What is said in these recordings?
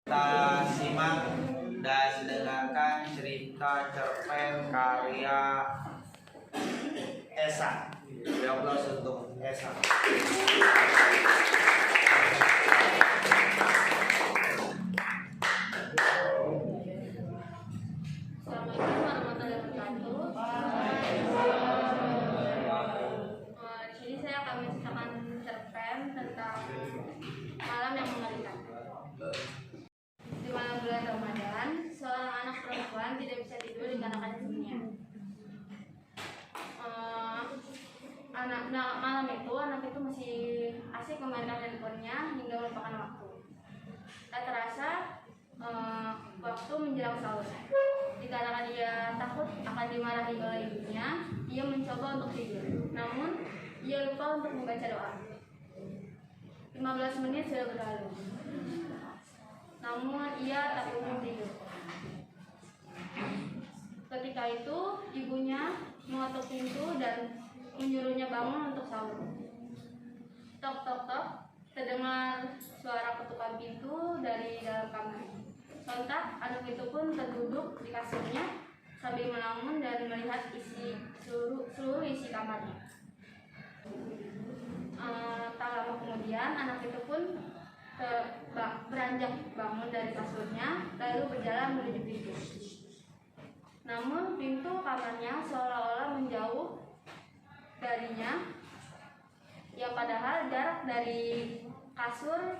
Kita simak dan dengarkan cerita cerpen karya Esa. Dioplos untuk Esa. Assalamualaikum warahmatullahi wabarakatuh. Di sini saya akan menceritakan cerpen tentang malam yang mengerikan. Di malam bulan Ramadan, seorang anak perempuan tidak bisa tidur dikarenakan ibunya. Malam itu anak itu masih asik memainkan handphonenya hingga melupakan waktu. Tak terasa waktu menjelang sahur. Dikarenakan ia takut akan dimarahi oleh ibunya, ia mencoba untuk tidur. Namun ia lupa untuk membaca doa. 15 menit sudah berlalu. Namun ia tak kunjung tidur. Ketika itu ibunya mengetuk pintu dan menyuruhnya bangun untuk sahur. Tok tok tok, terdengar suara ketukan pintu dari dalam kamar. Sontak anak itu pun terduduk di kasurnya sambil melamun dan melihat seluruh isi kamarnya. Tak lama kemudian anak itu pun beranjak bangun dari kasurnya lalu berjalan menuju pintu. Namun pintu kamarnya seolah-olah menjauh darinya, yang padahal jarak dari kasur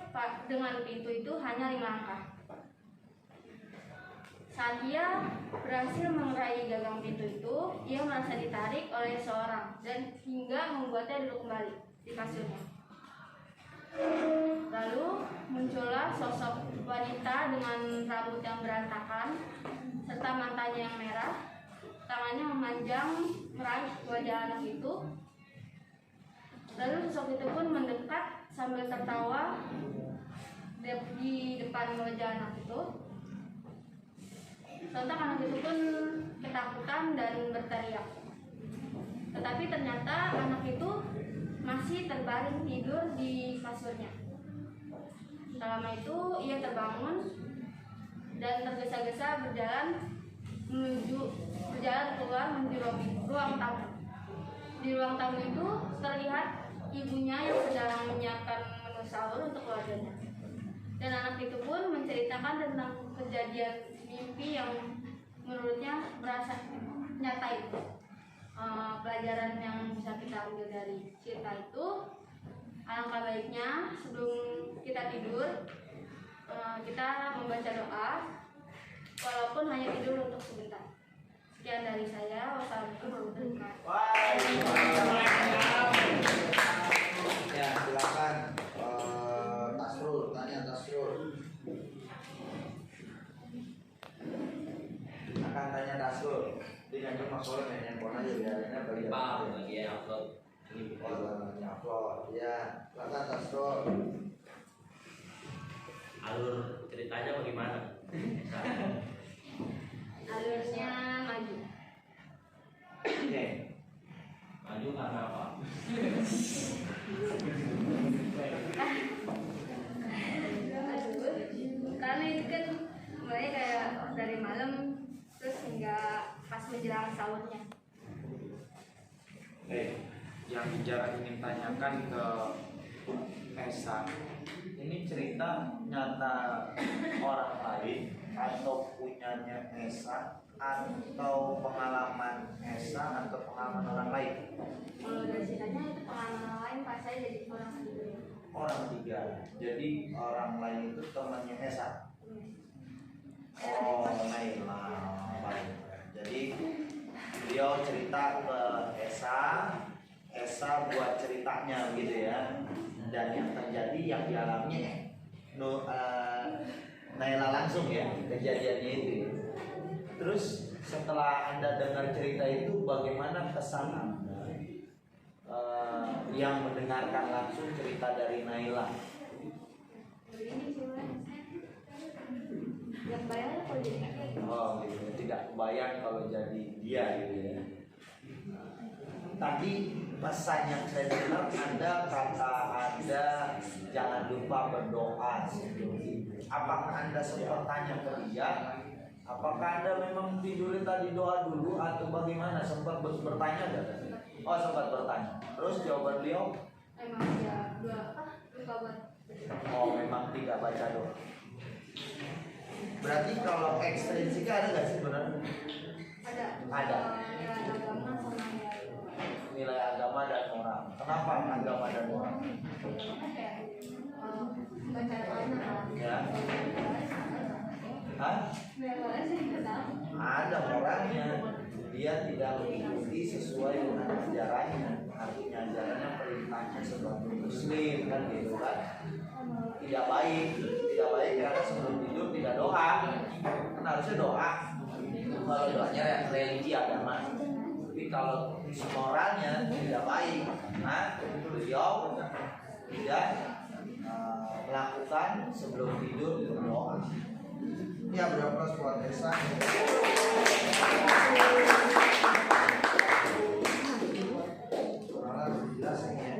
dengan pintu itu hanya 5 langkah. Saat ia berhasil meraih gagang pintu itu, ia merasa ditarik oleh seorang dan hingga membuatnya duduk kembali di kasurnya. Lalu muncullah sosok wanita dengan rambut yang berantakan serta matanya yang merah. Tangannya memanjang meraih wajah anak itu. Lalu sosok itu pun mendekat sambil tertawa di depan wajah anak itu. Sontak anak itu pun ketakutan dan berteriak. Tetapi ternyata anak itu masih terbaring tidur di kasurnya. Tak lama itu ia terbangun dan tergesa-gesa berjalan keluar menuju ruang tamu. Di ruang tamu itu terlihat ibunya yang sedang menyiapkan menu sahur untuk keluarganya. Dan anak itu pun menceritakan tentang kejadian mimpi yang menurutnya berasa nyata itu. Pelajaran yang bisa kita ambil dari cerita itu, alangkah baiknya sebelum kita tidur kita membaca doa walaupun hanya tidur untuk sebentar. Sekian dari saya. Wassalamualaikum warahmatullahi wabarakatuh. Ya, silakan Tasrul, tanya Tasrul. Akan tanya Tasrul. Dia nyanyi masalah handphone aja biarnya bagi lagi ya upload. Upload. Ya, silakan Tasrul. Alur ceritanya bagaimana? Alurnya maju. Oke. Maju karena apa? Karena ini kan mulai kayak dari malam terus hingga pas menjelang sahurnya. Yang Ijara ingin tanyakan ke Esa, ini cerita nyata orang lain atau punyanya Esa atau pengalaman Esa atau pengalaman orang lain? Kalau dari ceritanya itu pengalaman orang lain pas saya jadi orang ketiga. Orang ketiga. Jadi orang lain itu temannya Esa. Oh, Naila. Baik. Jadi beliau cerita ke Esa, Esa buat ceritanya gitu ya. Dan yang terjadi yang dialaminya Naila langsung ya kejadiannya itu. Terus setelah Anda dengar cerita itu, bagaimana kesan Anda yang mendengarkan langsung cerita dari Naila? Ini cuma yang bayar kalau jadi kayak gitu. Oh gitu, tidak kebayang kalau jadi dia gitu ya. Tadi pesan yang saya dengar Anda kata Anda jangan lupa berdoa sebelum tidur. apakah Anda sempat tanya ke dia? Apakah Anda memang tidurin tadi doa dulu atau bagaimana? Sempat bertanya gak? Oh, sempat bertanya. Terus jawaban beliau? Emang dia lupa buat Oh, memang tidak baca doa. Berarti kalau ekstrinsika ada gak sih benar? Ada. nilai agama sama Nilai agama dan moral. Kenapa agama dan moral? baca doanya kan. Ya. Hah? Biasanya sih kenal. Ada moralnya. Dia tidak mengikuti sesuai dengan ajarannya. Artinya ajarannya perintahnya sebagai muslim kan gitu kan. Tidak baik karena sebelum tidur tidak doa. Kan harusnya doa. Kalau doanya religi agama. Tapi kalau moralnya tidak baik, nah beliau tidak melakukan sebelum tidur berdoa. Ya, berapa buat Esa? Jelas ya.